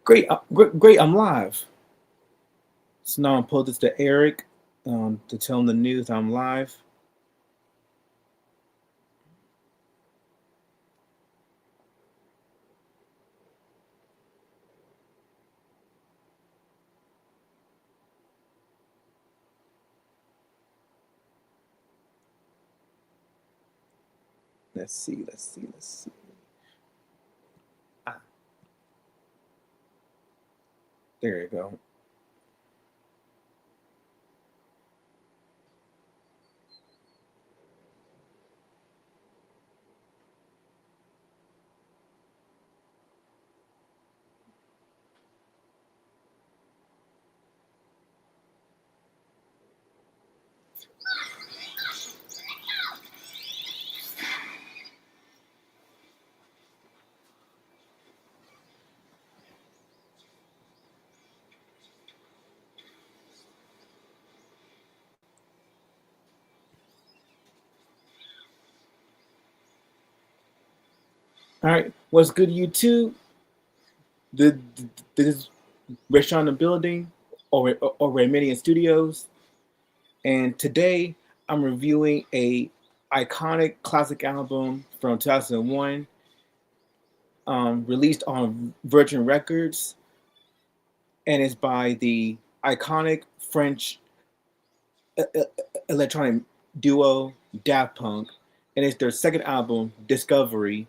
Great. I'm live. So now I'm pull this to Eric to tell him the news. I'm live. Let's see. Ah, there you go. All right. What's good, YouTube? This is Restaurant in the Building or Remedian Studios. And today I'm reviewing a iconic classic album from 2001, released on Virgin Records, and it's by the iconic French electronic duo Daft Punk, and it's their second album, Discovery,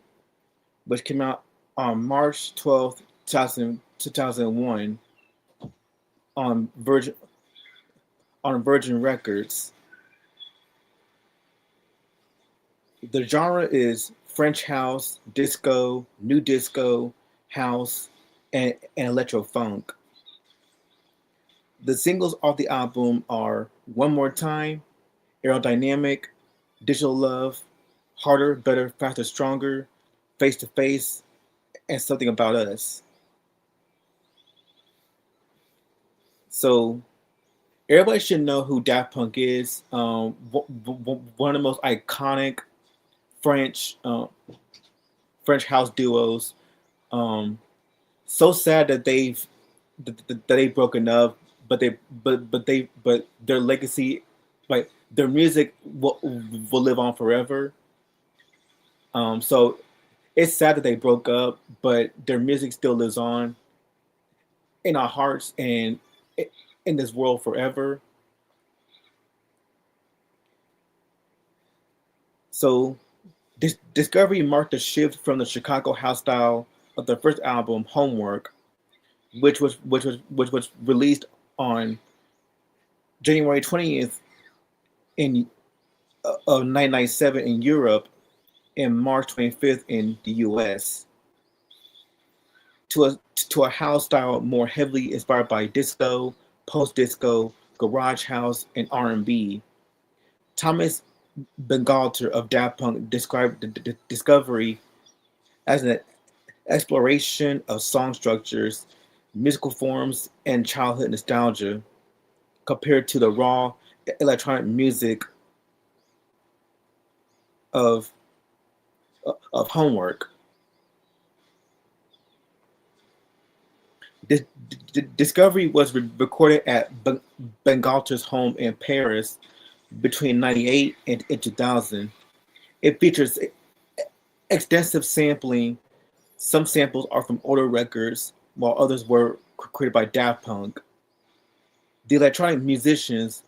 which came out on March 12th, 2001 on Virgin Records. The genre is French house, disco, new disco, house, and electro funk. The singles off the album are One More Time, Aerodynamic, Digital Love, Harder, Better, Faster, Stronger, Face to Face, and Something About Us. So everybody should know who Daft Punk is. One of the most iconic French French house duos. Um, so sad that they've broken up, but their legacy, like their music, will live on forever. So it's sad that they broke up, but their music still lives on in our hearts and in this world forever. So this Discovery marked a shift from the Chicago house style of their first album, Homework, which was released on January 20th in of 1997 in Europe and March 25th in the US, to a house style more heavily inspired by disco, post disco, garage house, and R&B. Thomas Bangalter of Daft Punk described the Discovery as an exploration of song structures, musical forms, and childhood nostalgia compared to the raw electronic music of Homework. This Discovery was recorded at Bangalter's home in Paris between '98 and 2000. It features extensive sampling. Some samples are from older records, while others were created by Daft Punk. The electronic musicians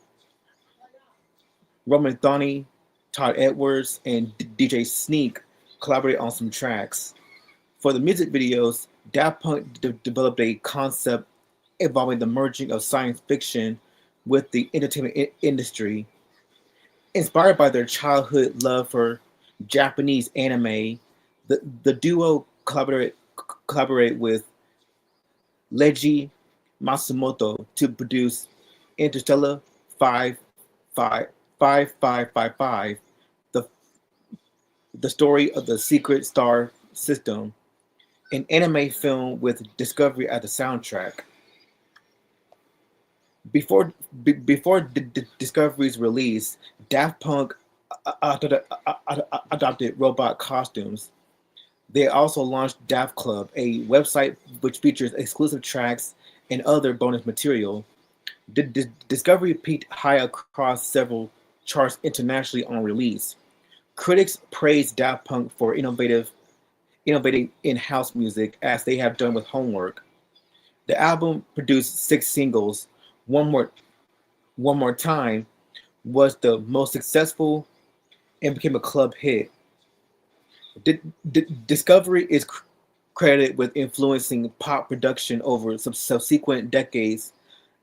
Romanthony, Todd Edwards, and DJ Sneak collaborated on some tracks. For the music videos, Daft Punk developed a concept involving the merging of science fiction with the entertainment industry. Inspired by their childhood love for Japanese anime, the duo collaborated with Leiji Matsumoto to produce Interstella 5555, the the story of the secret star system, an anime film with Discovery at the soundtrack. Before Discovery's release, Daft Punk adopted robot costumes. They also launched Daft Club, a website which features exclusive tracks and other bonus material. Discovery peaked high across several charts internationally on release. Critics praised Daft Punk for innovating in house music as they have done with Homework. The album produced six singles. One More One More Time was the most successful and became a club hit. Discovery is credited with influencing pop production over subsequent decades.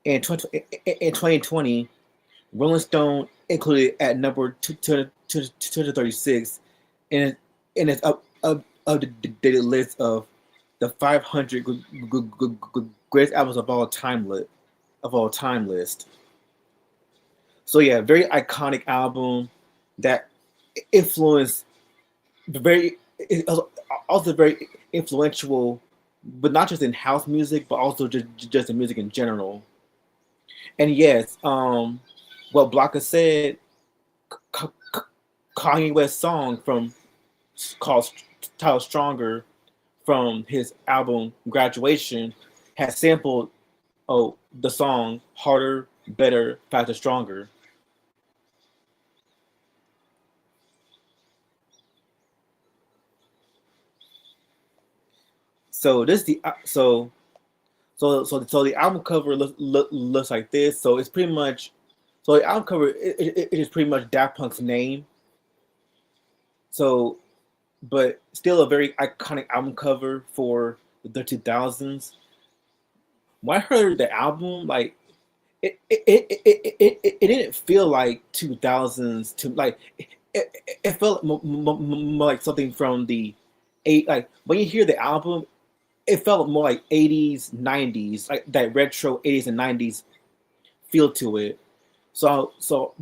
In 2020, Rolling Stone included at number 236 in its updated list of the 500 greatest albums of all time list. So yeah, very iconic album that influenced very also very influential, but not just in house music, but also just in music in general. And yes, what Blanca said, Kanye West's song from called titled "Stronger" from his album Graduation has sampled the song "Harder, Better, Faster, Stronger." So this the so the album cover looks like this. So it's pretty much so the album cover it is pretty much Daft Punk's name. So but still a very iconic album cover for the 2000s. When I heard the album, like it didn't feel like 2000s to like it felt more like something from the eight. Like when you hear the album, it felt more like 80s, 90s, like that retro 80s and 90s feel to it. So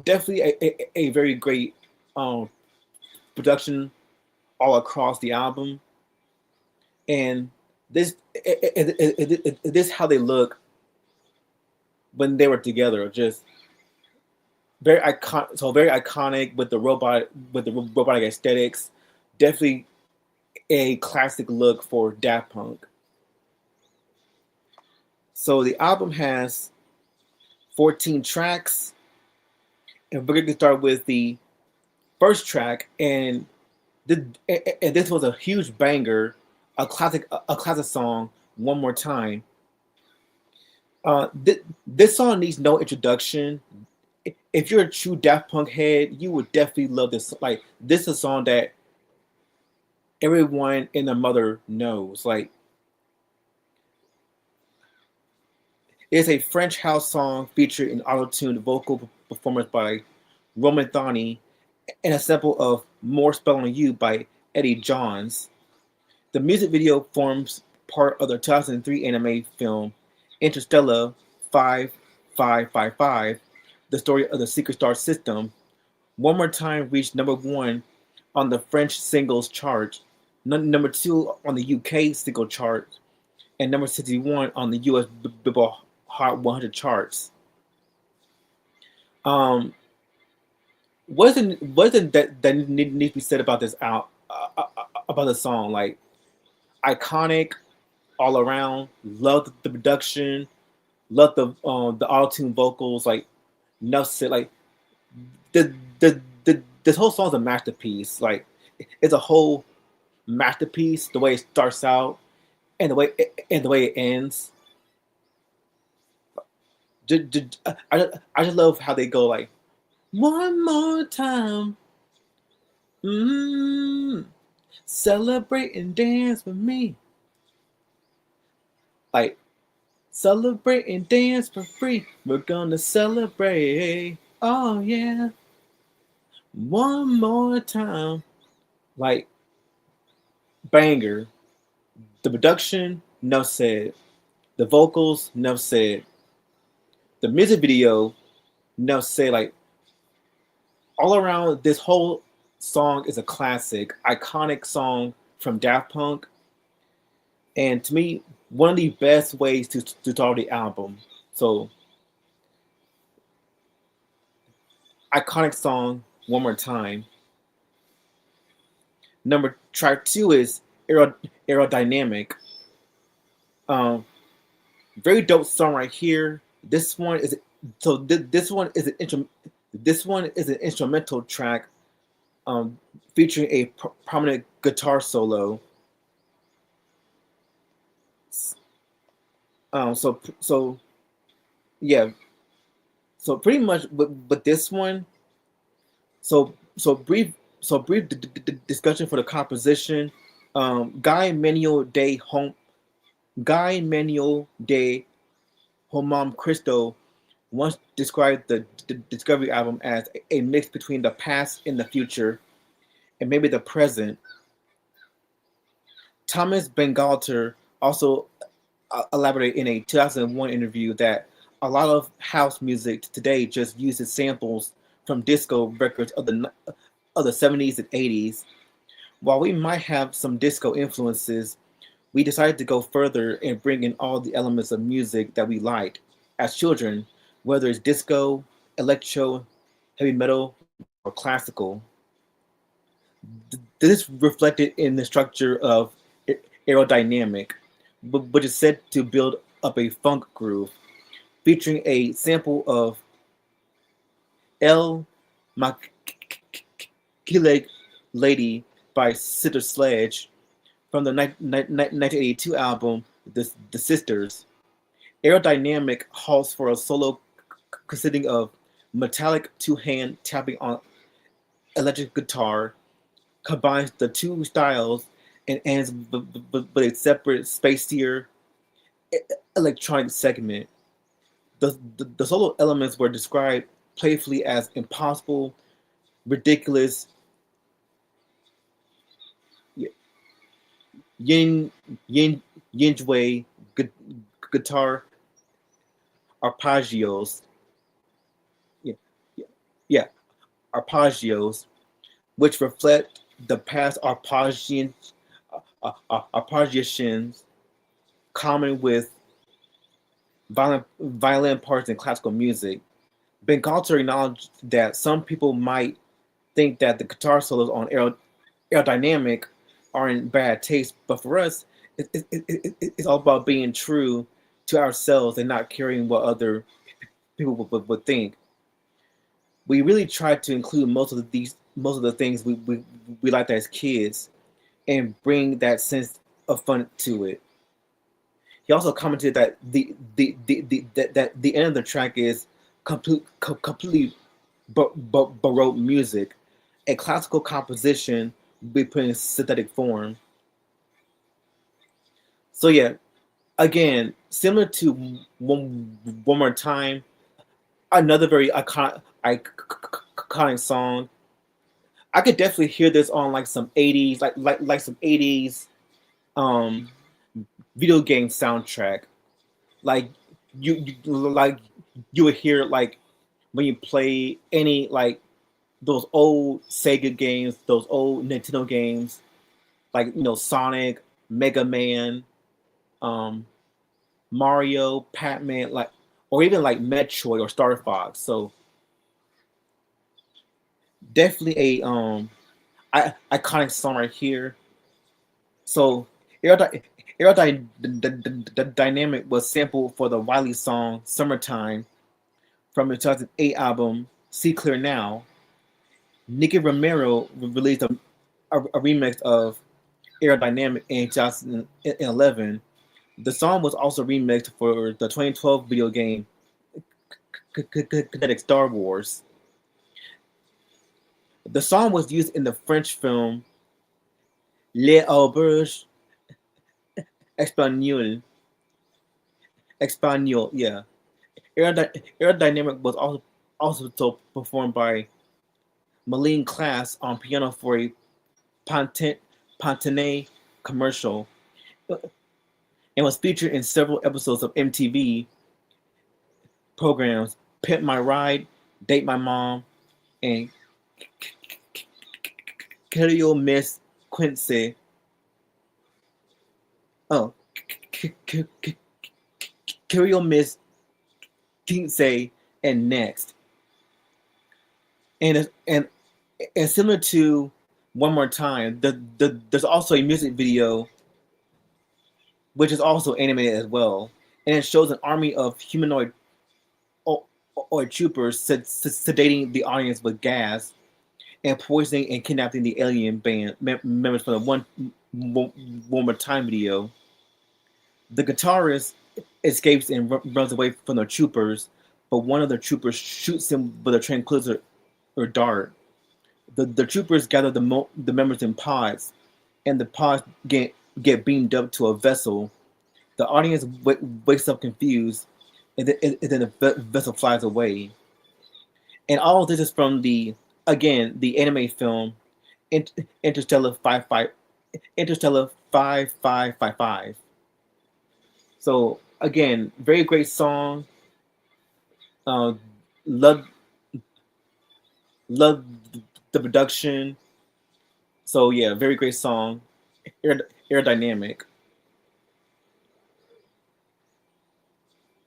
definitely a very great um, production all across the album, and this how they look when they were together. Just very iconic, so very iconic with the robotic aesthetics. Definitely a classic look for Daft Punk. So the album has 14 tracks, and we're going to start with the first track, and this was a huge banger, a classic song. One More Time. This song needs no introduction. If you're a true Daft Punk head, you would definitely love this. Like this is a song that everyone and their mother knows. Like it's a French house song featuring auto-tuned vocal performance by Romanthony and a sample of "More Spell on You" by Eddie Johns. The music video forms part of the 2003 anime film Interstella 5555, the story of the secret star system. One More Time reached number one on the French singles chart, number two on the UK single chart, and number 61 on the US Billboard Hot 100 charts. Um, wasn't that needs to be said about this out about the song? Like iconic all around. Love the production. Love the auto tune vocals. Like enough said. Like this whole song's a masterpiece. Like it's a whole masterpiece. The way it starts out and the way it ends. I just love how they go like one more time. Mm, celebrate and dance with me. Like celebrate and dance for free. We're gonna celebrate. Oh yeah. One more time. Like banger. The production, no said. The vocals, no said. The music video, no said. Like all around, this whole song is a classic, iconic song from Daft Punk. And to me, one of the best ways to start the album. So iconic song, One More Time. Number track two is aero, aerodynamic. Um, Very dope song right here. This one is this one is this one is an instrumental track featuring a prominent guitar solo. So yeah, so pretty much with this one. So so brief discussion for the composition. Guy Manuel de Homam Christo once described the Discovery album as a mix between the past and the future, and maybe the present. Thomas Bangalter also elaborated in a 2001 interview that a lot of house music today just uses samples from disco records of the 70s and 80s. While we might have some disco influences, we decided to go further and bring in all the elements of music that we liked as children, whether it's disco, electro, heavy metal, or classical. This reflected in the structure of aerodynamic, which is said to build up a funk groove, featuring a sample of El Makile Lady by Sister Sledge from the 1982 album The Sisters. Aerodynamic halts for a solo consisting of metallic two-hand tapping on electric guitar, combines the two styles, and ends with a separate, spacier electronic segment. The solo elements were described playfully as impossible, ridiculous, yin yin yinjue guitar arpeggios. Yeah, yeah, yeah, arpeggios, which reflect the past arpeggiations common with violin parts in classical music. Bangalter acknowledged that some people might think that the guitar solos on aerodynamic are in bad taste, but for us, it's all about being true to ourselves and not caring what other people would think. We really tried to include most of the things we liked as kids and bring that sense of fun to it. He also commented that that the end of the track is completely baroque music, a classical composition we put in synthetic form. So yeah, again, similar to one more time, another very iconic song. I could definitely hear this on like some '80s, like some '80s um video game soundtrack. Like like you would hear like when you play any like those old Sega games, those old Nintendo games, like Sonic, Mega Man, um, Mario, Pac-Man, like or even like Metroid or Star Fox. So definitely a iconic song right here. So Aerodynamic was sampled for the Wiley song Summertime from the 2008 album See Clear Now. Nicky Romero released a remix of Aerodynamic in 2011. The song was also remixed for the 2012 video game Kinetic Star Wars. The song was used in the French film Les Auberges Espagnoles. Espanol, yeah. Aerodynamic was also performed by Malene Class on piano for a Pantene commercial and was featured in several episodes of MTV programs Pimp My Ride, Date My Mom, and Querido Miss Quincy. Oh, Querido Miss Quincy and Next. And similar to One More Time. There's also a music video which is also animated as well, and it shows an army of humanoid or troopers sedating the audience with gas and poisoning and kidnapping the alien band members from the One More Time video. The guitarist escapes and runs away from the troopers, but one of the troopers shoots him with a tranquilizer or dart. The troopers gather the members in pods, and the pods get beamed up to a vessel. The audience wakes up confused, and then the vessel flies away. And all of this is from the anime film Interstellar 5555. So again, very great song. Uh, love love the production. So yeah, very great song. Aerodynamic.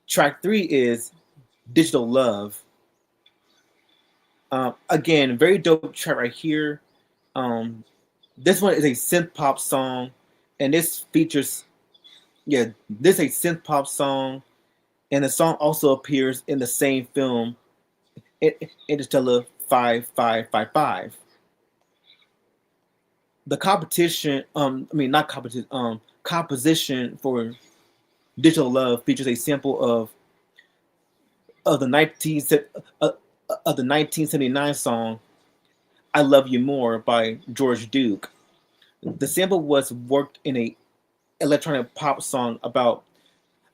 Track 3 is Digital Love. Again, very dope track right here. This one is a synth pop song, and this features, this is a synth pop song, and the song also appears in the same film, Interstellar 5555. The competition, not competition, composition for Digital Love features a sample of the 1979 song "I Love You More" by George Duke. The sample was worked in a electronic pop song about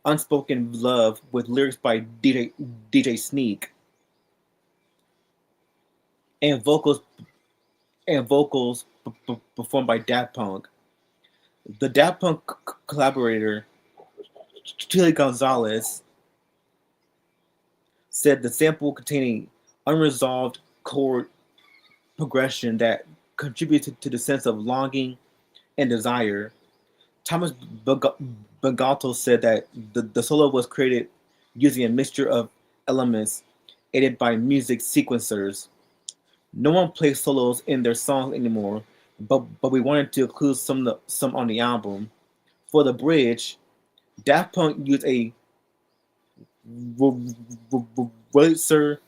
unspoken love with lyrics by DJ Sneak and vocals performed by Daft Punk. The Daft Punk collaborator Chile Gonzalez said the sample contained unresolved chord progression that contributed to the sense of longing and desire. Thomas Bangalter said that the solo was created using a mixture of elements aided by music sequencers. No one plays solos in their songs anymore, but we wanted to include some on the album. For the bridge, Daft Punk used a Wurlitzer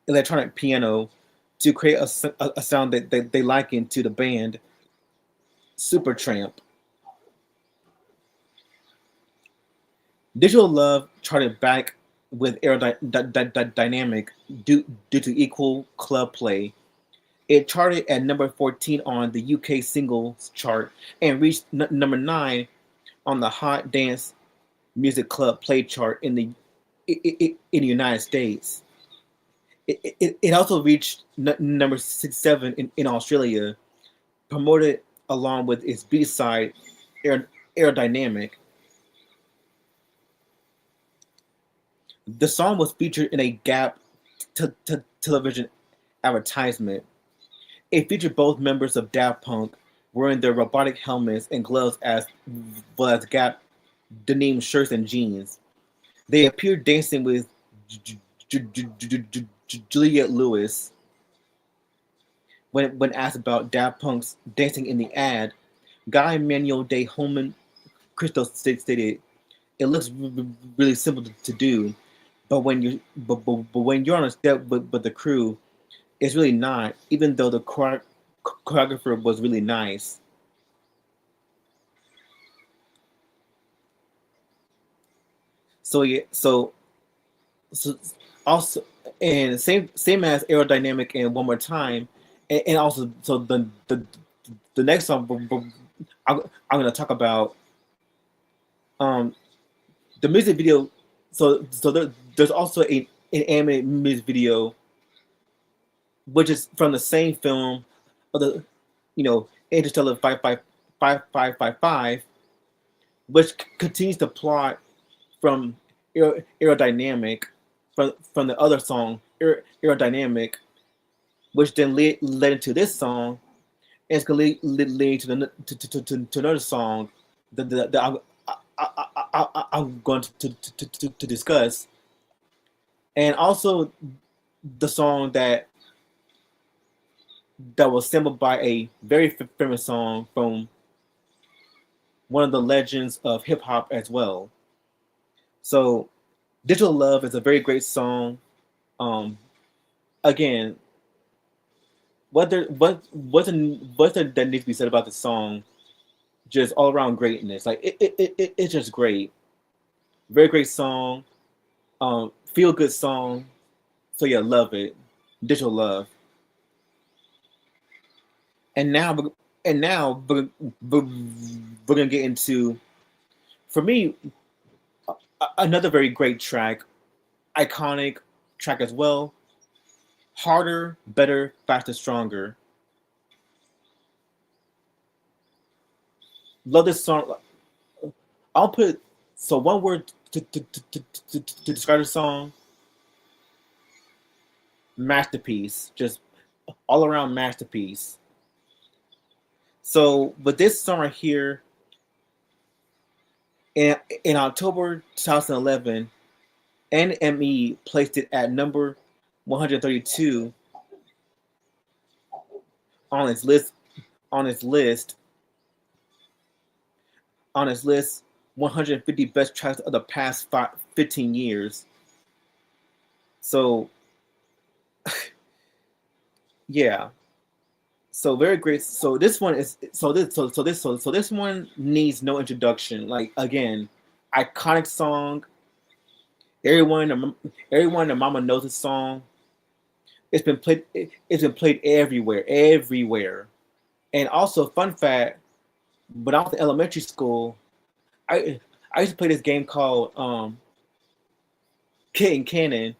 electronic piano to create a sound that they likened to the band Supertramp. Digital Love charted back with Aerodynamic due to equal club play. It charted at number 14 on the UK singles chart and reached number 9 on the Hot Dance Music Club play chart in the United States. It also reached number 67 in Australia, promoted along with its B-side Aerodynamic. The song was featured in a Gap television advertisement. It featured both members of Daft Punk wearing their robotic helmets and gloves as well as Gap denim shirts and jeans. They appeared dancing with Juliette Lewis. When asked about Daft Punk's dancing in the ad, Guy Manuel de Holman Cristo stated, "It looks really simple to do, but when you're on a step with the crew, it's really not. Even though the choreographer was really nice." So yeah, so also, and same as Aerodynamic and One More Time, and also so the next song I'm gonna talk about, um the music video. There's also an animated music video which is from the same film of the Interstellar 5555, which continues the plot from Aerodynamic, from the other song Aerodynamic, which then led into this song, and it's going to lead to another song that I'm going to discuss, and also the song that that was sampled by a very famous song from one of the legends of hip hop as well. So, Digital Love is a very great song. Um, again, what that needs to be said about the song, just all around greatness. Like it's just great. Very great song. Feel good song. So yeah, love it. Digital Love. And now we're gonna get into, for me, another very great track, iconic track as well. Harder, better, faster, stronger. Love this song. I'll put, so one word to describe the song: masterpiece. Just all around masterpiece. So with this song right here, in October 2011, NME placed it at number 132 on its list on its list on its list 150 best tracks of the past 15 years. So yeah, so very great. So this one is so this one needs no introduction. Like again, iconic song. Everyone and mama knows this song. It's been played everywhere, everywhere. And also, fun fact: when I was in elementary school, I used to play this game called Kid and Cannon,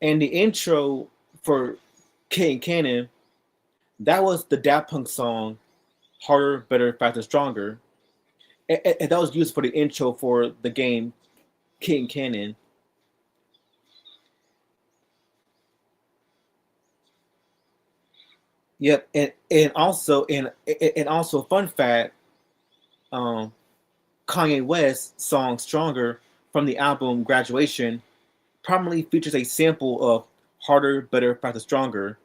and the intro for Kid and Cannon, that was the Daft Punk song "Harder, Better, Faster, Stronger," and that was used for the intro for the game Kid and Cannon. Yep, and also fun fact: um, Kanye West's song "Stronger" from the album Graduation prominently features a sample of "Harder, Better, Faster, Stronger."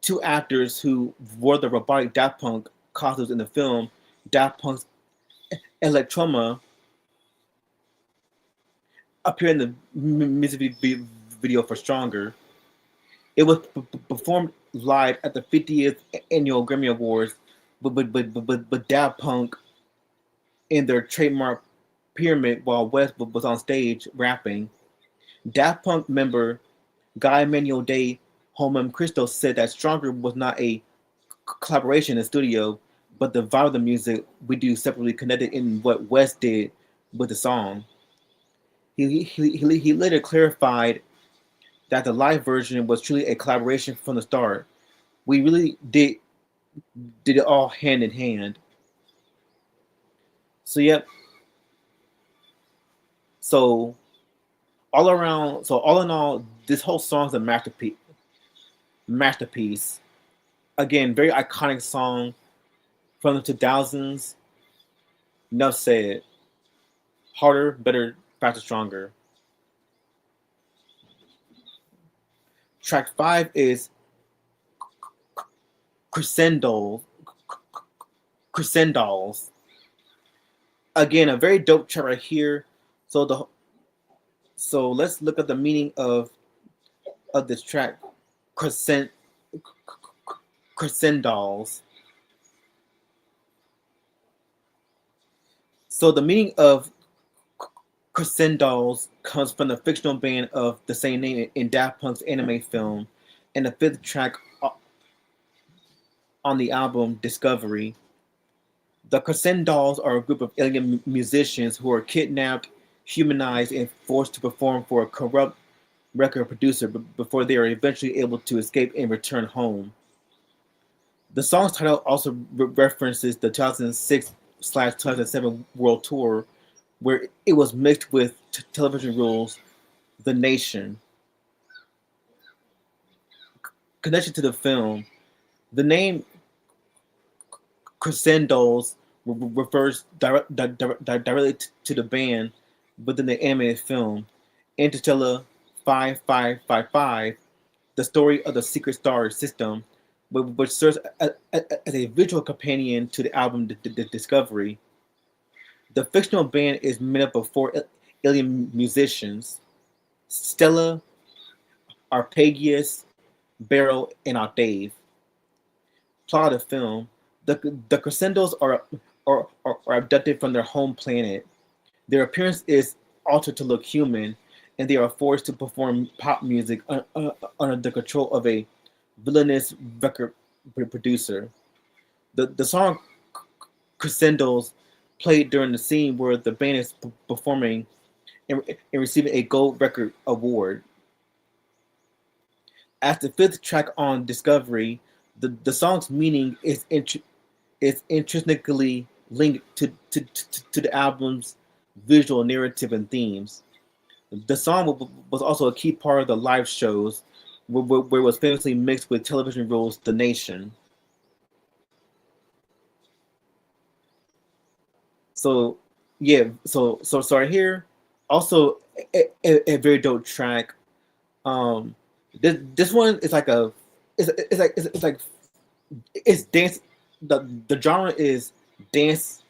Two actors who wore the robotic Daft Punk costumes in the film Daft Punk's Electroma appear in the music video for "Stronger." It was performed live at the 50th annual Grammy Awards, but Daft Punk in their trademark pyramid while West was on stage rapping. Daft Punk member Guy Manuel de Homem Christo said that "Stronger" was not a collaboration in the studio, but the vibe of the music we do separately connected in what West did with the song. He later clarified that the live version was truly a collaboration from the start. We really did it all hand in hand. So yep. So all in all, this whole song's a masterpiece. Masterpiece. Again, very iconic song from the 2000s. Enough said. Harder, better, faster, stronger. Track 5 is Crescendo. Crescendos. Again, a very dope track right here. So let's look at the meaning of this track. Crescendos. So the meaning of Crescendos comes from the fictional band of the same name in Daft Punk's anime film, and the fifth track on the album Discovery. The Crescendos are a group of alien musicians who are kidnapped, humanized, and forced to perform for a corrupt record producer before they are eventually able to escape and return home. The song's title also references the 2006/2007 world tour, where it was mixed with television rules, The Nation. Connection to the film: the name Crescendos refers directly to the band within the animated film Interstella 5555, the story of the secret star system, which serves as a visual companion to the album Discovery. The fictional band is made up of four alien musicians: Stella, Arpegius, Beryl, and Octave. Plot of the film: the Crescendos are abducted from their home planet. Their appearance is altered to look human, and they are forced to perform pop music under the control of a villainous record producer. The song Crescendos played during the scene where the band is performing and receiving a gold record award. As the fifth track on Discovery, the song's meaning is intrinsically linked to the album's visual narrative and themes. The song was also a key part of the live shows, where it was famously mixed with television rules The Nation. So yeah, so right here, also a very dope track. Um, this one is like a it's like it's dance. The genre is dance,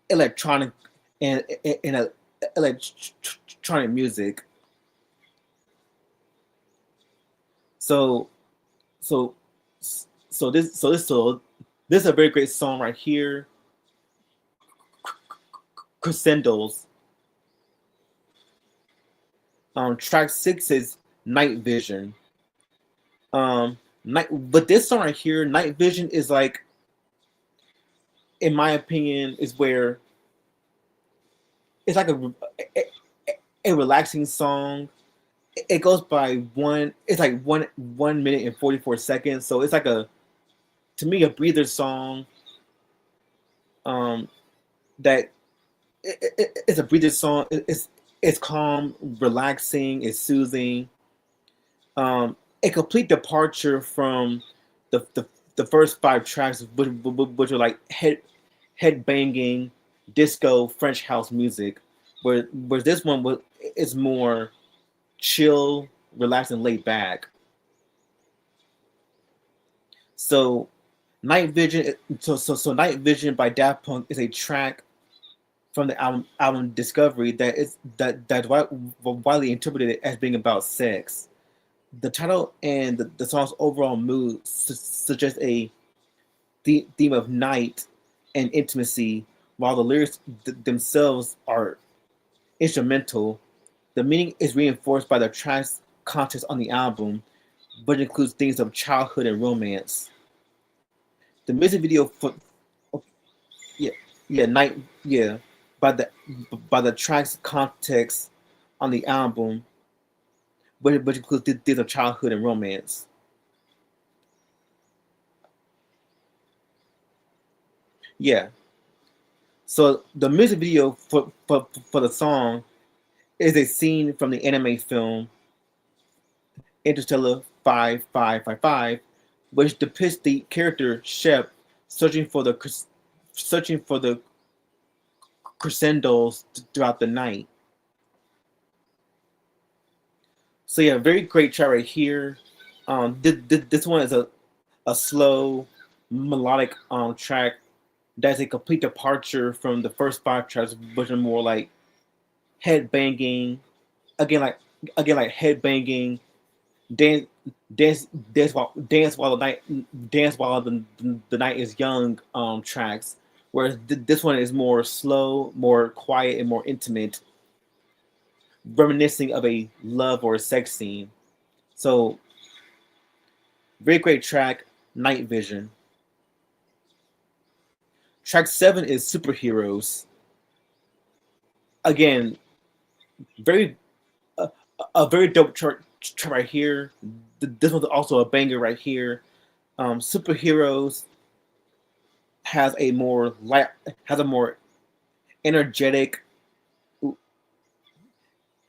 electronic, and electronic music. So so this is a very great song right here. Crescendos. Track 6 is Night Vision. But this song right here, Night Vision, is like, in my opinion, is where it's like a relaxing song. It goes by it's like 1 minute and 44 seconds. So it's like to me, a breather song. That it's a breather song. It's calm, relaxing, it's soothing. A complete departure from the first five tracks, which are like head banging, disco, French house music, where this one is more chill, relaxed, and laid back. So Night Vision, so Night Vision by Daft Punk is a track from the album Discovery that's widely interpreted as being about sex. The title and the song's overall mood suggests a theme of night and intimacy, while the lyrics themselves are instrumental. The meaning is reinforced by the track's context on the album, but includes themes of childhood and romance. The music video for yeah night by the track's context on the album, but includes themes of childhood and romance. Yeah. So the music video for the song is a scene from the anime film Interstella 5555, which depicts the character Shep searching for the crescendos throughout the night. So yeah, very great track right here. This one is a slow melodic track that's a complete departure from the first five tracks, which are more like head banging, again like head banging, dance while the night is young tracks. Whereas this one is more slow, more quiet, and more intimate, reminiscing of a love or a sex scene. So very great track, Night Vision. Track 7 is Superheroes. Again, very a very dope track right here. This one's also a banger right here. Superheroes has a more energetic.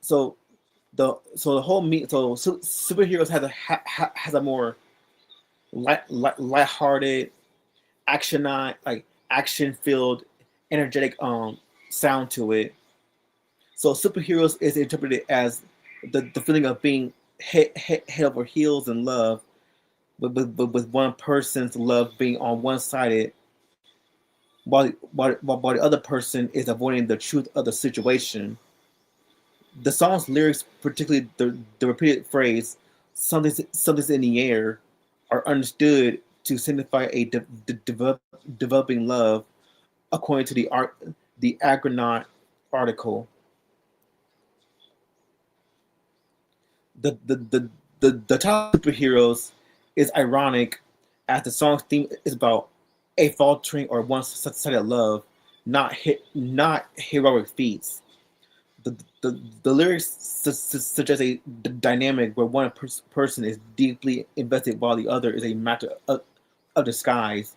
So the whole superheroes has a more lighthearted, action filled, energetic sound to it. So superheroes is interpreted as the feeling of being head over heels in love, with one person's love being on one sided, while the other person is avoiding the truth of the situation. The song's lyrics, particularly the repeated phrase "something's in the air," are understood to signify a developing love, according to the Agronaut article. The title "Superheroes" is ironic, as the song's theme is about a faltering or one-sided love, not heroic feats. The lyrics suggest a dynamic where one person is deeply invested while the other is a matter of disguise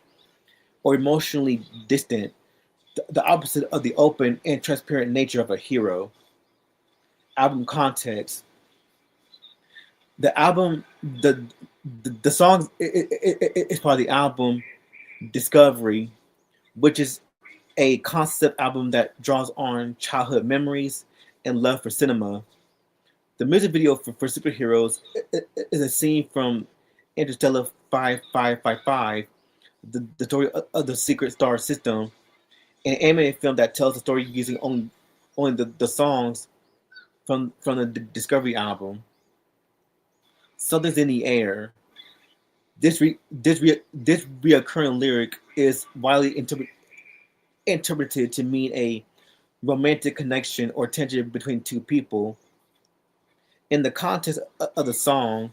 or emotionally distant, the opposite of the open and transparent nature of a hero. Album context: the album, the song is part of the album Discovery, which is a concept album that draws on childhood memories and love for cinema. The music video for Superheroes is a scene from Interstellar 5555, the story of the secret star system, an animated film that tells the story using only the songs from the Discovery album. Something's in the air. This reoccurring lyric is widely interpreted to mean a romantic connection or tension between two people. In the context of the song,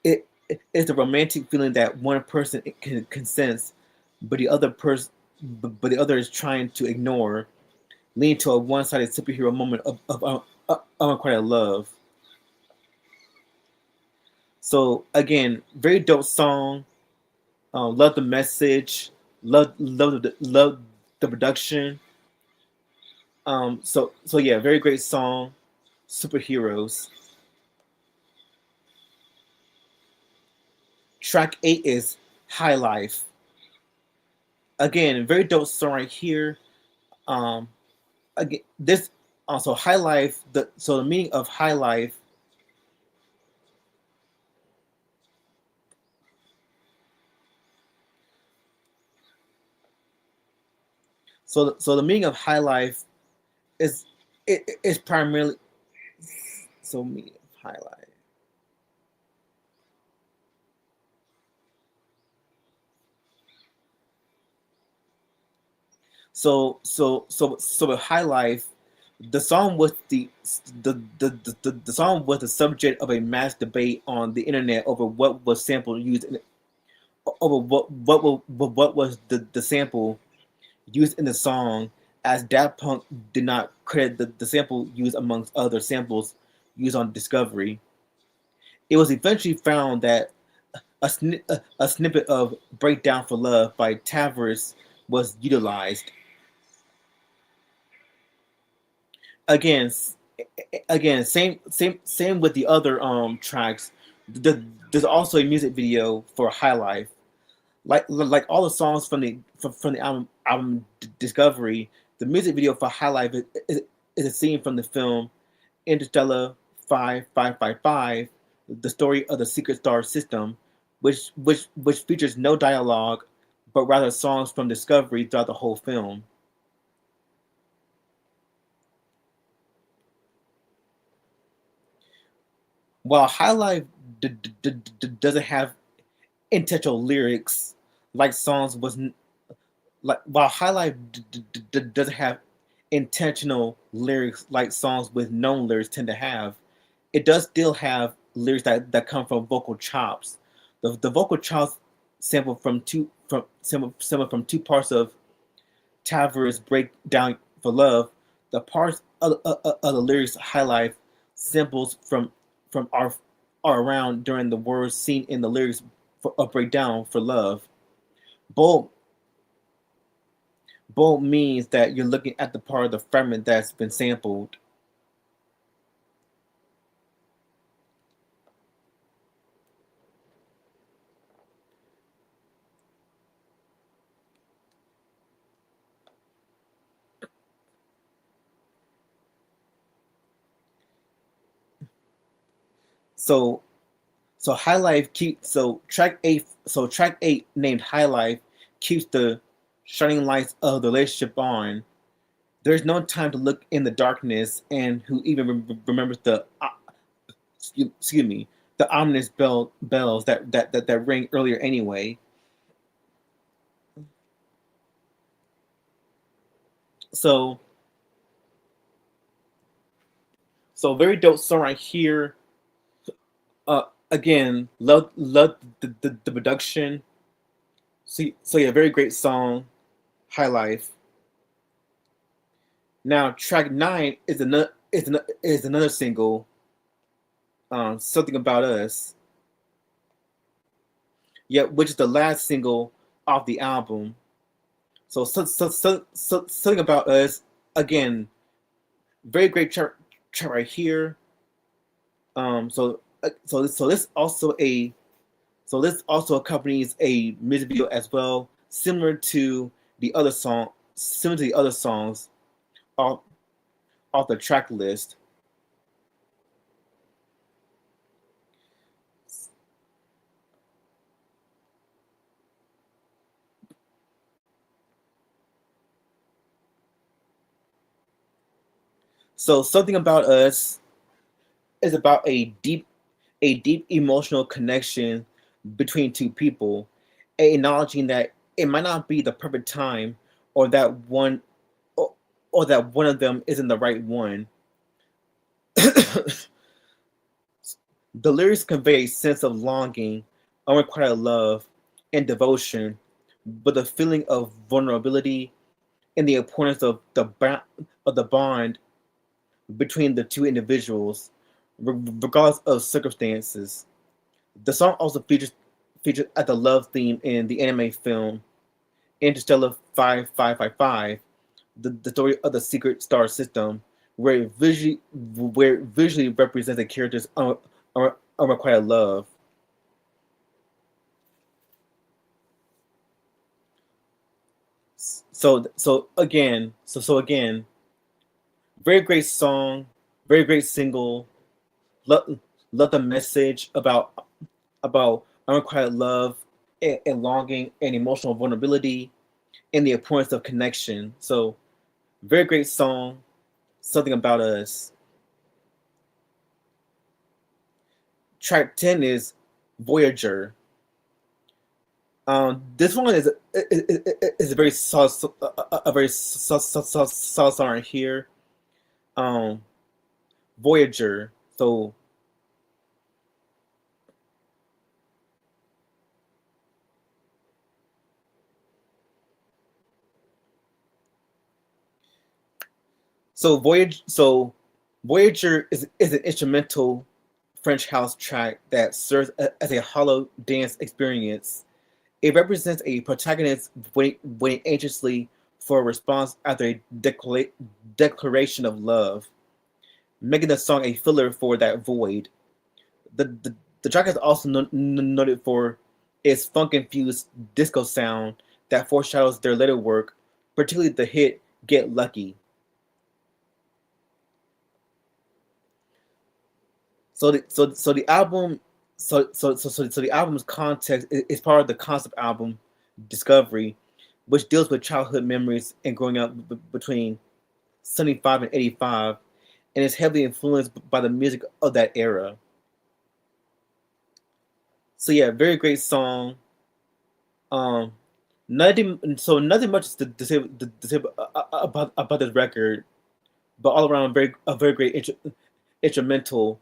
it is the romantic feeling that one person can sense, but but the other is trying to ignore, leading to a one-sided superhero moment of unrequited love. So again, very dope song. Love the message. Love the production. So yeah, very great song. Superheroes. Track 8 is High Life. Again, very dope song right here. Um, again, this also High Life. The meaning of High Life. So the meaning of High Life is is primarily meaning of High Life. So with High Life, the song was the song was the subject of a mass debate on the internet over what was sample used over what was the sample used in the song, as Daft Punk did not credit the sample used amongst other samples used on Discovery. It was eventually found that a snippet of "Breakdown for Love" by Tavares was utilized. Again, same with the other tracks. There's also a music video for High Life. Like all the songs from the album Discovery, the music video for High Life is a scene from the film Interstella 5555, the story of the secret star system, which features no dialogue, but rather songs from Discovery throughout the whole film. While High Life doesn't have intentional lyrics like songs was like while High Life doesn't have intentional lyrics like songs with known lyrics tend to have, it does still have lyrics that come from vocal chops. The vocal chops sample from two parts of Tavares' Breakdown for Love. The parts of the lyrics highlight samples from are around during the words seen in the lyrics of Breakdown for Love. Bold bold means that you're looking at the part of the fragment that's been sampled. So So High Life keeps track eight named High Life keeps the shining lights of the relationship on. There's no time to look in the darkness, and who even remembers the excuse me, the ominous bells that rang earlier anyway. So very dope song right here. Again, love the production. So yeah, very great song, High Life. Now track nine is another single, Something About Us. Yeah, which is the last single off the album. Something About Us, again, very great track right here. This also accompanies a music video as well, similar to the other songs off the track list. So Something About Us is about a deep emotional connection between two people, acknowledging that it might not be the perfect time, or that one or, or that one of them isn't the right one. The lyrics convey a sense of longing, unrequited love, and devotion, but the feeling of vulnerability and the importance of the bond between the two individuals, regardless of circumstances. The song also features as the love theme in the anime film Interstella 5555, the story of the secret star system, where it visually represents the character's unrequited love. So again, very great song, very great single. Love, love the message about unrequited love and longing and emotional vulnerability and the importance of connection. So very great song. Something About Us. Track 10 is Voyager. This one is a very solid song here. Um, Voyager. Voyager is an instrumental French house track that serves as a hollow dance experience. It represents a protagonist waiting anxiously for a response after a declaration of love, making the song a filler for that void. The track is also noted for its funk-infused disco sound that foreshadows their later work, particularly the hit "Get Lucky." The album the album's context is part of the concept album Discovery, which deals with childhood memories and growing up between 75 and 85, and is heavily influenced by the music of that era. So yeah, very great song. Um, nothing much to say about this record, but all around a very great instrumental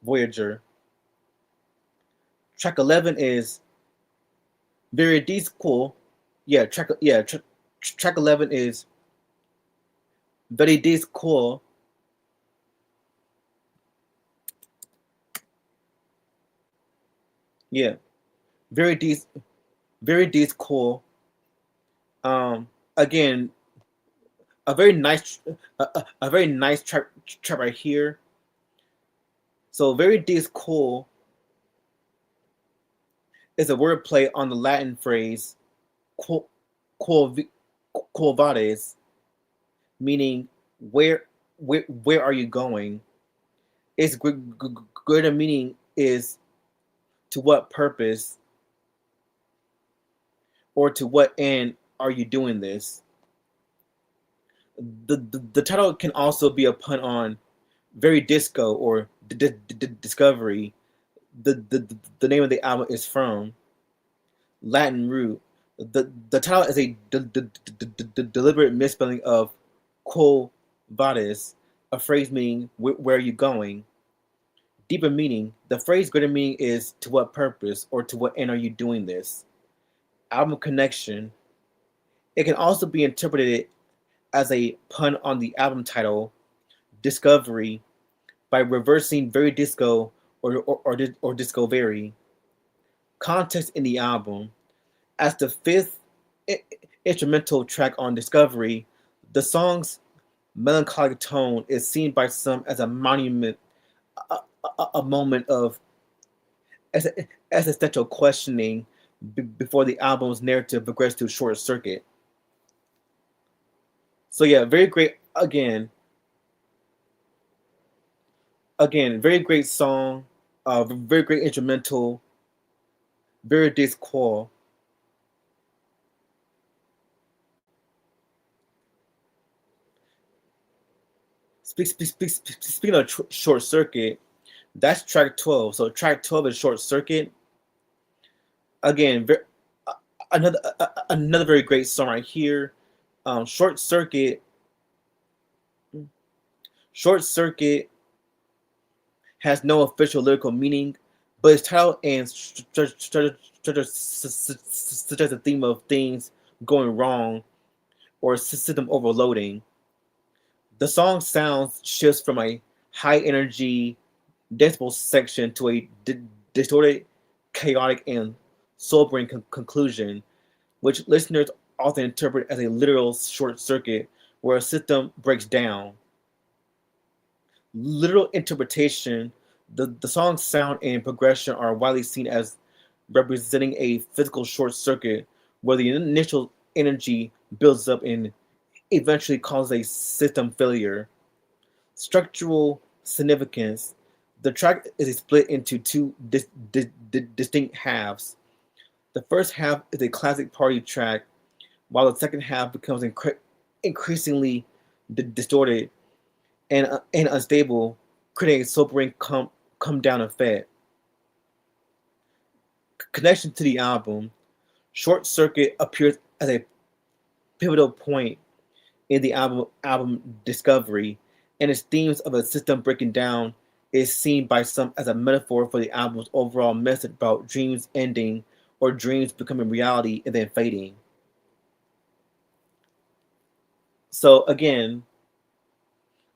Voyager. Track 11 is very disco. Track 11 is very disco. Yeah, very dis very disco. Again, a very nice track right here. So very disco is a wordplay on the Latin phrase quo quo quo vadis, meaning where are you going? Its greater meaning is to what purpose or to what end are you doing this? The title can also be a pun on very disco or discovery. The name of the album is from Latin root. The title is a deliberate misspelling of quo vadis, a phrase meaning where are you going? Deeper meaning, the phrase greater meaning is to what purpose or to what end are you doing this? Album connection. It can also be interpreted as a pun on the album title, Discovery, by reversing very disco or disco very. Context in the album. As the fifth instrumental track on Discovery, the song's melancholic tone is seen by some as a monument, a moment of existential questioning before the album's narrative progressed to short circuit. So yeah, very great again, very great song, very great instrumental, very disco. Speaking of short circuit, that's track 12. So track 12 is short circuit. Again, another very great song right here. Short circuit. Short circuit has no official lyrical meaning, but its title and structure suggests a theme of things going wrong or system overloading. The song sounds shifts from a high energy decibel section to a distorted, chaotic, and sobering conclusion, which listeners often interpret as a literal short circuit where a system breaks down. Literal interpretation, the song's sound and progression are widely seen as representing a physical short circuit where the initial energy builds up and eventually causes a system failure. Structural significance. The track is split into two distinct halves. The first half is a classic party track, while the second half becomes increasingly distorted and unstable, creating a sobering come down effect. Connection to the album. Short Circuit appears as a pivotal point in the album Discovery, and its themes of a system breaking down is seen by some as a metaphor for the album's overall message about dreams ending or dreams becoming reality and then fading. So again,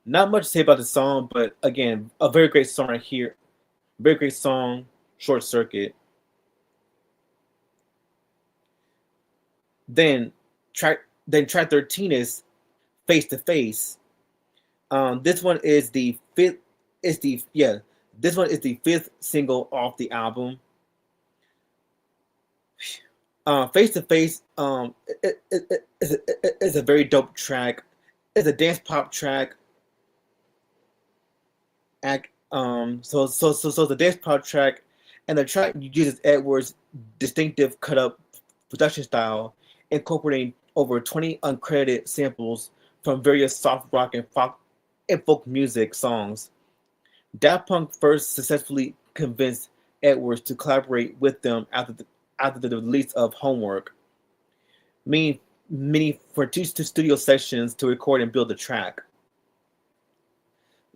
not much to say about the song, but again, a very great song right here. Very great song, Short Circuit. Then track 13 is Face to Face. This one is the fifth. Is the yeah. This one is the fifth single off the album. Face to Face. Is a very dope track. It's a dance pop track. So the dance pop track, and the track uses Edwards' distinctive cut up production style, incorporating over 20 uncredited samples from various soft rock and folk music songs. Daft Punk first successfully convinced Edwards to collaborate with them after the release of Homework, meaning for two studio sessions to record and build the track.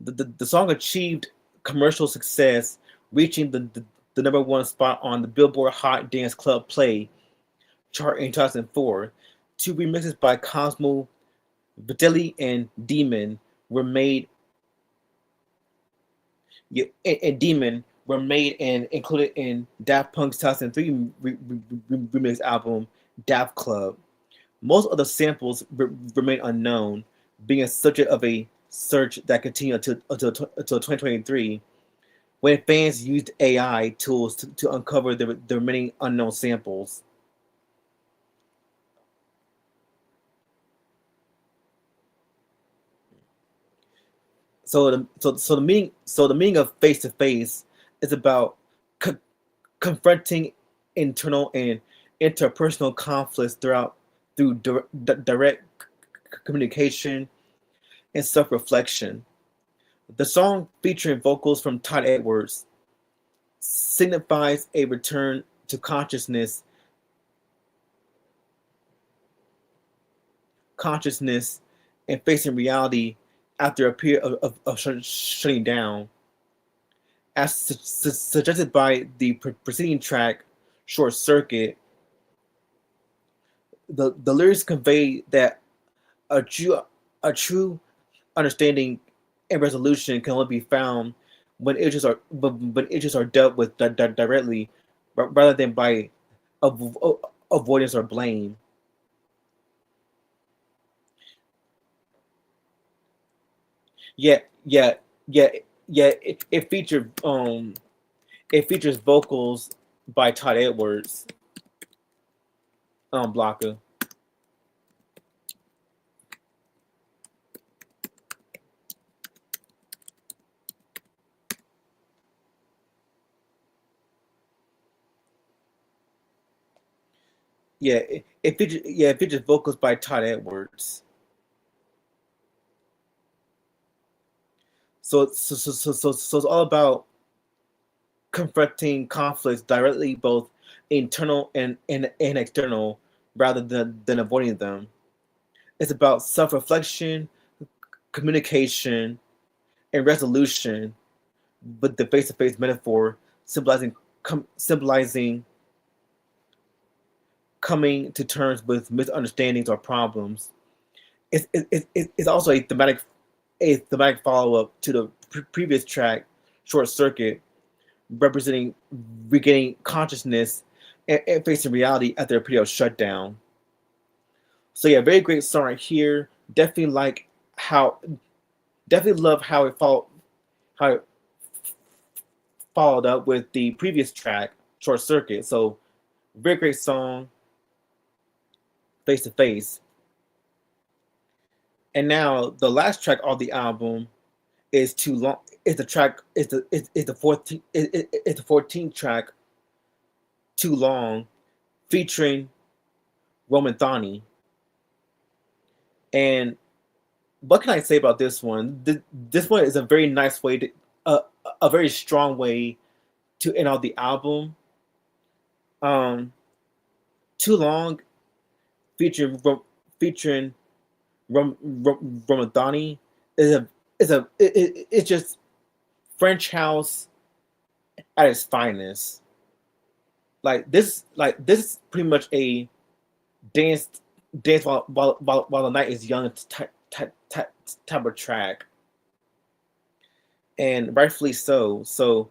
The song achieved commercial success, reaching the number one spot on the Billboard Hot Dance Club Play chart in 2004. Two remixes by Cosmo Vitelli and Demon were made. Yeah, and Demon were made and included in Daft Punk's 2003 remix album Daft Club. Most of the samples remain unknown, being a subject of a search that continued until 2023, when fans used AI tools to uncover the remaining unknown samples. So the meaning of face to face is about confronting internal and interpersonal conflicts through direct communication and self-reflection. The song, featuring vocals from Todd Edwards, signifies a return to consciousness, and facing reality after a period of shutting down. As suggested by the preceding track, Short Circuit, the lyrics convey that a true, a true understanding and resolution can only be found when issues are dealt with directly, rather than by avoidance or blame. Yeah, yeah, yeah, yeah. It features vocals by Todd Edwards, Blanca. It features vocals by Todd Edwards. So it's all about confronting conflicts directly, both internal and external, rather than avoiding them. It's about self-reflection, communication, and resolution, with the face-to-face metaphor symbolizing coming to terms with misunderstandings or problems. It's also a thematic follow-up to the previous track, Short Circuit, representing regaining consciousness and facing reality after a period of shutdown. So yeah, very great song right here. How definitely love how it followed up with the previous track, Short Circuit. So very great song, Face to Face. And now the last track of the album is Too Long. It's the track. It's the 14th. It's the 14th track, Too Long, featuring Romanthony. And what can I say about this one? This one is a very nice way to, a very strong way to end out the album. Um, Too Long, featuring Romanthony, it's just French house at its finest. This is pretty much a dance dance while the night is young type of track, and rightfully so. So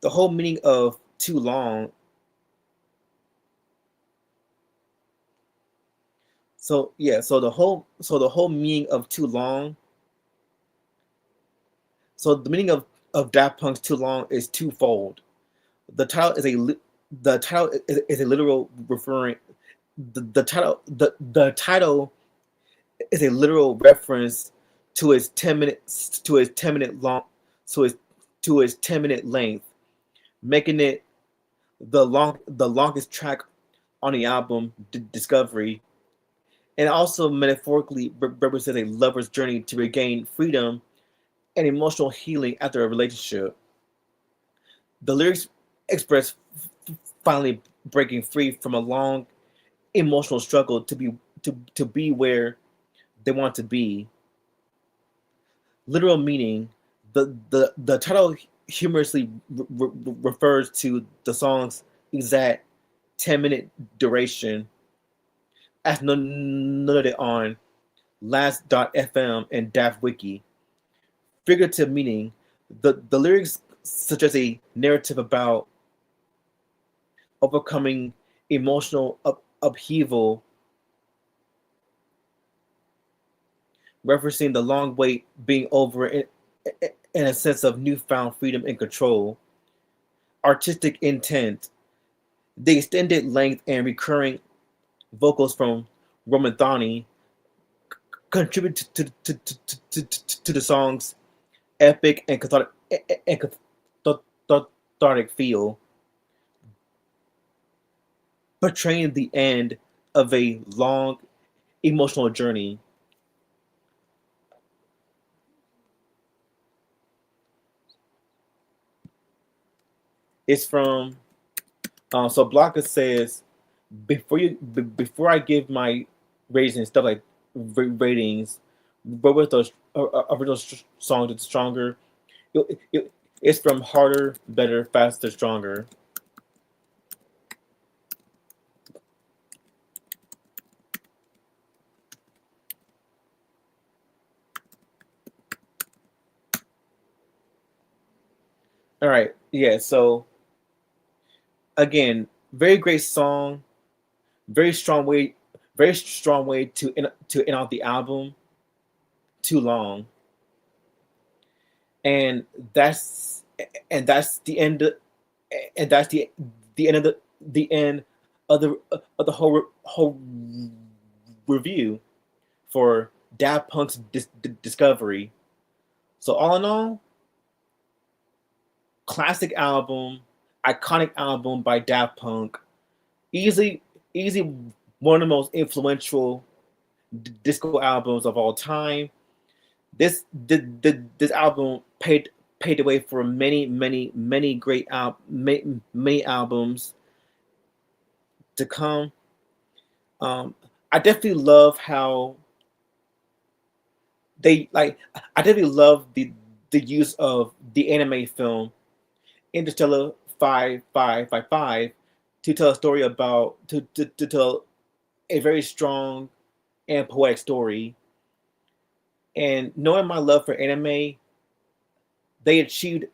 the whole meaning of Too Long. So yeah, so the whole meaning of Too Long. So the meaning of Daft Punk's Too Long is twofold. The title is a literal referring. The title is a literal reference to his 10-minute long to his 10-minute length, making it the longest track on the album Discovery, and also metaphorically represents a lover's journey to regain freedom and emotional healing after a relationship. The lyrics express finally breaking free from a long emotional struggle to be where they want to be. Literal meaning, the title humorously refers to the song's exact 10-minute duration, as noted on Last.fm and Daft Wiki. Figurative meaning, the lyrics suggest a narrative about overcoming emotional upheaval, referencing the long wait being over in a sense of newfound freedom and control. Artistic intent, the extended length and recurring vocals from Romanthony contribute to the song's epic and cathartic feel. portraying the end of a long emotional journey. It's from so Blanca says before I give my ratings and stuff like ratings, but with those original songs, it's stronger. It's from harder, better, faster, stronger. All right, yeah. So again, very great song, very strong way, very strong way to end out the album. Too long, and that's that's the end. And that's the end of the end of the whole review for Daft Punk's Discovery. So all in all, classic album, iconic album by Daft Punk. Easily, easy one of the most influential disco albums of all time. This album paved the way for many great many albums to come. I definitely love how they like. I definitely love the use of the anime film Interstellar 5555 to tell a story about to tell a very strong and poetic story. And knowing my love for anime, they achieved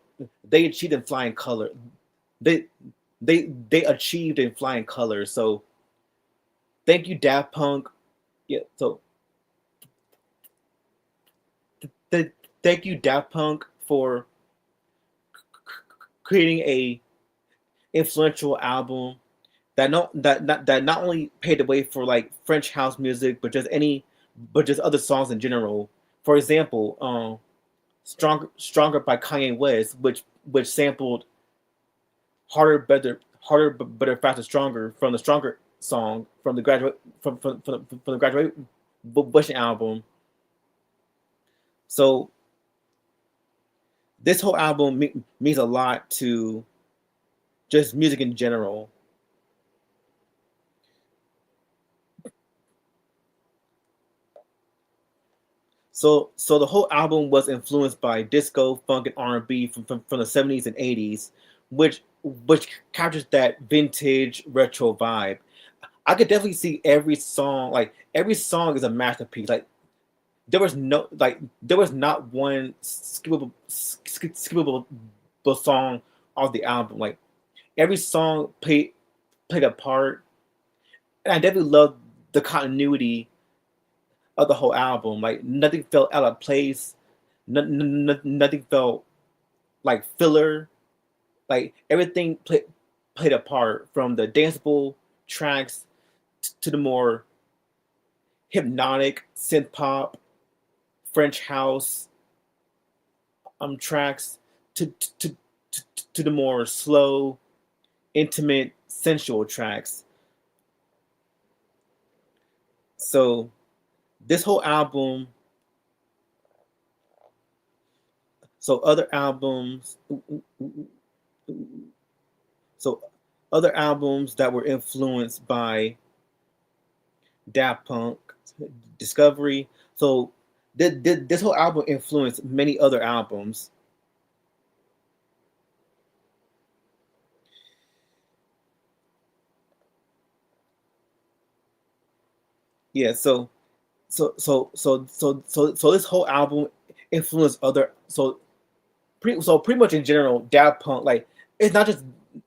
they achieved in flying color. They they achieved in flying colors. So thank you, Daft Punk. Yeah. So th- thank you, Daft Punk, for creating a influential album that not only paved the way for like French house music, but just other songs in general. For example, Stronger by Kanye West, which sampled Better, Faster, Stronger from the Stronger song from the graduate from the graduate Bushing album. So this whole album means a lot to just music in general. So the whole album was influenced by disco, funk, and R&B from the 70s and 80s, which captures that vintage retro vibe. I could definitely see every song is a masterpiece. There was not one skippable song of the album. Like every song played a part, and I definitely love the continuity of the whole album. Like nothing felt out of place. Nothing felt like filler. Like everything played a part from the danceable tracks to the more hypnotic synth pop, French house tracks to, to to to the more slow, intimate, sensual tracks. So this whole album, so other albums, so other albums that were influenced by Daft Punk, Discovery. So this whole album influenced many other albums. Yeah, so this whole album influenced other so pretty much in general Daft Punk like it's not just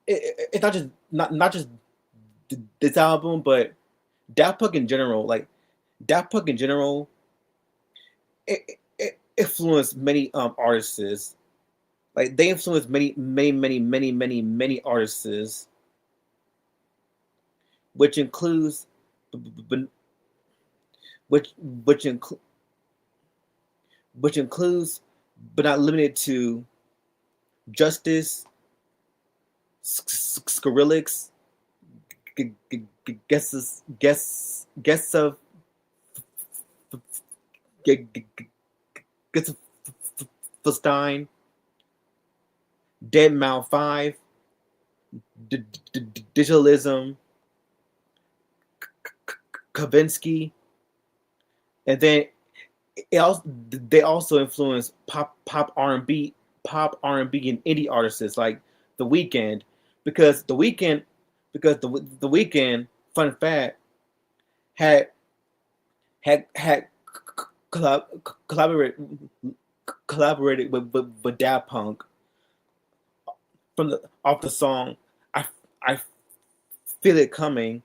it's not just not just this album but Daft Punk in general like Daft Punk in general it influenced many artists like they influenced many artists which includes which which includes which includes but not limited to Justice, Skrillex, guess of guess of Stein, Dead Mount 5, Digitalism, Kavinsky, and then they also influence pop R&B and indie artists like The Weeknd, because the Weeknd, fun fact, had had collab, collaborated with Daft Punk from the off the song I Feel It Coming,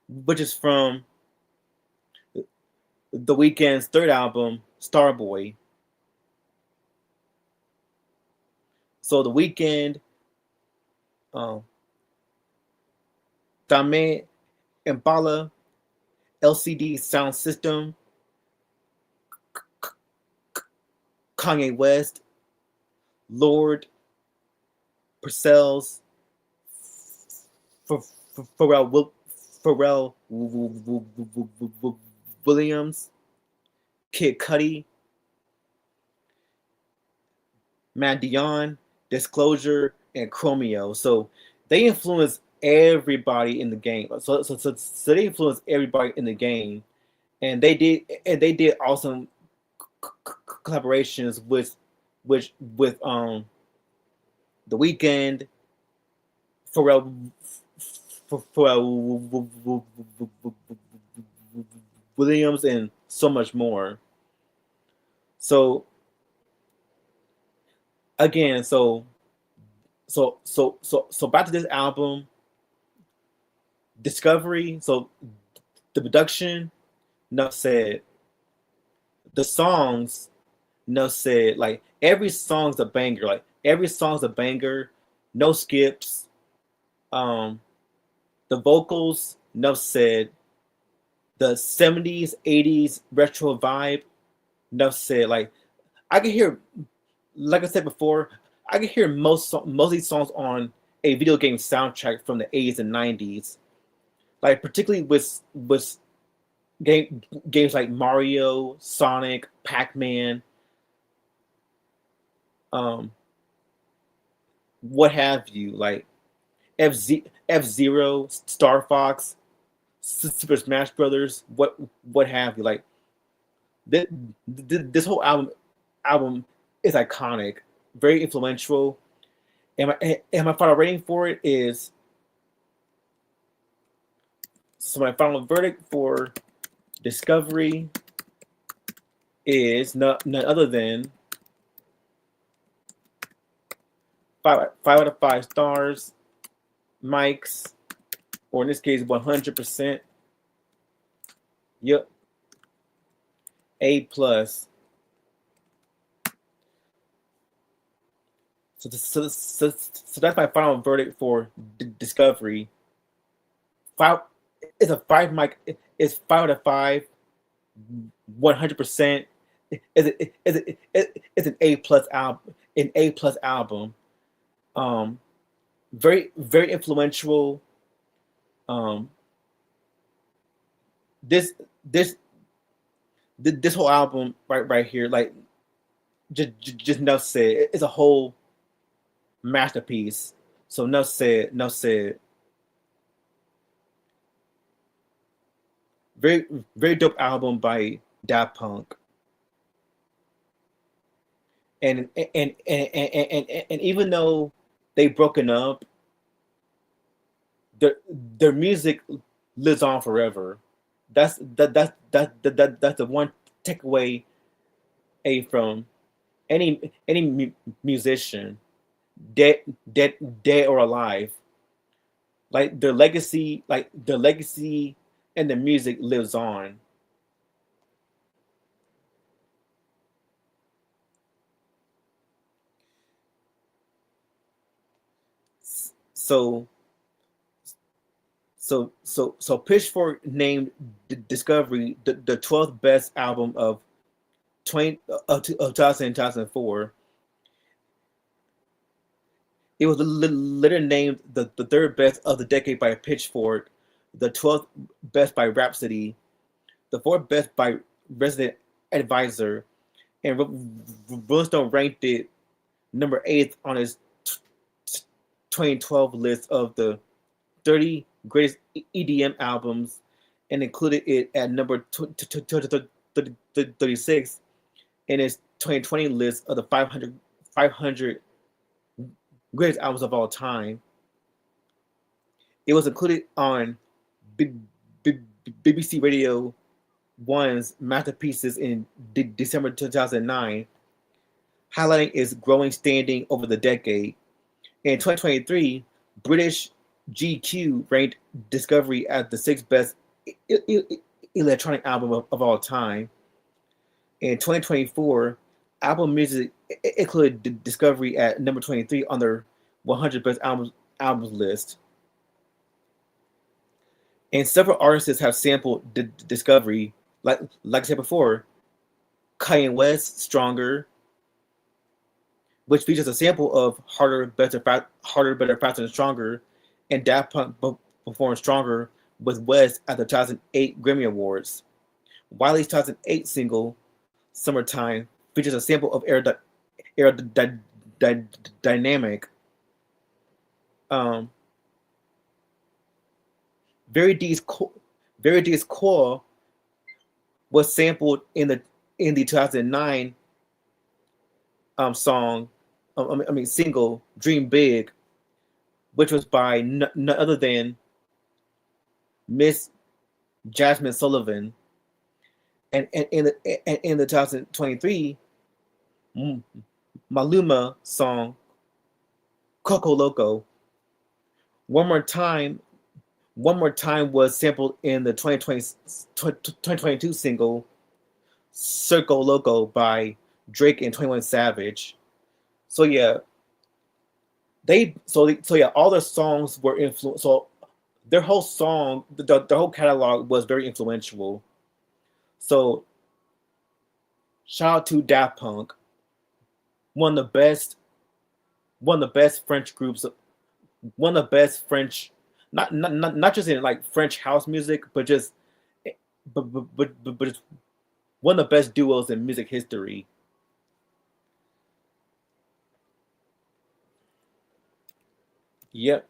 which is from The Weeknd's third album, Starboy. So The Weeknd, um, Dame Impala, LCD Sound System, Kanye West, Lord, Purcell's, Pharrell Williams, Kid Cudi, Matt Dion, Disclosure, and Chromeo. So they influence everybody in the game. So they influence everybody in the game, and they did awesome collaborations with The Weeknd, Pharrell Williams, and so much more. So again, so back to this album, Discovery. So the production, enough said. The songs, enough said. Like every song's a banger. Like every song's a banger. No skips. The vocals, enough said. The 70s, 80s retro vibe, enough said. Like I can hear, like I said before, I can hear most of these songs on a video game soundtrack from the 80s and 90s. Like particularly with games like Mario, Sonic, Pac-Man, um, what have you, like F-Zero, Star Fox, Super Smash Brothers, what have you. Like this whole album is iconic, very influential, and my final rating for it is, so my final verdict for Discovery is none other than 5 out of 5 stars, mics, or in this case 100%. Yep, A+. So that's my final verdict for Discovery. It's a 5 mic. It's 5 out of 5. 100%. It's an A+ album. An A+ album. Very influential. This this this whole album right here, like just enough said. It's a whole masterpiece. So enough said. Enough said. Very dope album by Daft Punk. And even though they broken up, their music lives on forever. That's the one takeaway from any musician, dead or alive. Their legacy and the music lives on. So Pitchfork named Discovery the 12th best album of 2004. It was later named the third best of the decade by Pitchfork, the 12th best by Rhapsody, the 4th best by Resident Advisor, and Rolling Stone ranked it number 8th on its 2012 list of the 30 greatest EDM albums, and included it at number 36 in its 2020 list of the 500 greatest albums of all time. It was included on BBC Radio 1's Masterpieces in December 2009, highlighting its growing standing over the decade. In 2023, British GQ ranked Discovery as the 6th best electronic album of all time. In 2024, Apple Music included Discovery at number 23 on their 100 best albums list. And several artists have sampled Discovery, like I said before, Kanye West, Stronger, which features a sample of Harder, Better, Faster, and Stronger, and Daft Punk performed Stronger with West at the 2008 Grammy Awards. Wiley's 2008 single, Summertime, features a sample of Aerodynamic. Very D's Core was sampled in the 2009 single Dream Big, which was by none other than Miss Jasmine Sullivan. And in the 2023 Maluma song Coco Loco. One More Time was sampled in the 2022 single Circo Loco by Drake and 21 Savage. So yeah, all their songs were influenced. So their whole song, the whole catalog was very influential. So shout out to Daft Punk, one of the best French groups, one of the best French, not just in like French house music, but just one of the best duos in music history. Yep.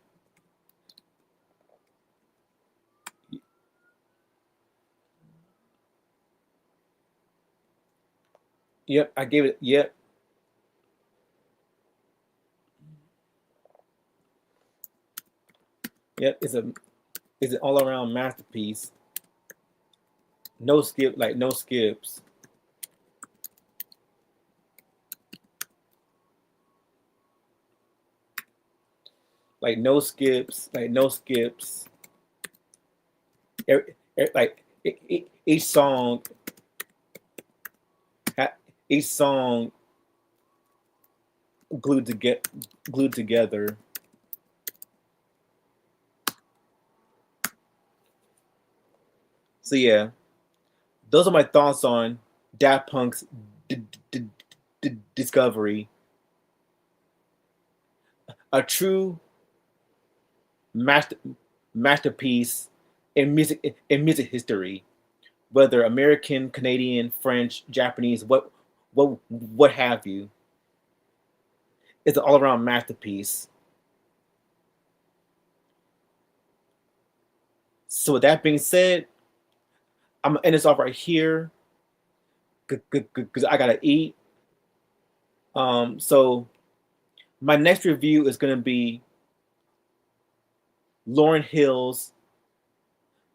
Yep, I gave it. Yep. Yep, it's an all around masterpiece. No skips. Like no skips. Like each song glued together. So yeah, those are my thoughts on Daft Punk's Discovery. A true masterpiece in music history, whether American, Canadian, French, Japanese, what have you. It's an all around masterpiece. So with that being said, I'm gonna end this off right here because I gotta eat. So my next review is gonna be Lauryn Hill's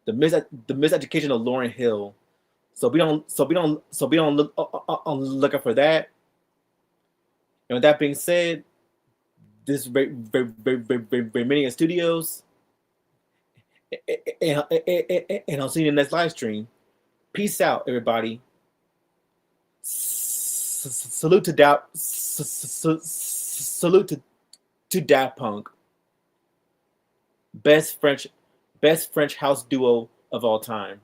the miseducation of Lauryn Hill. So we don't look looking for that. And with that being said, this is Remedian Studios, and I'll see you in the next live stream. Peace out, everybody. Salute to Daft Punk, best French house duo of all time.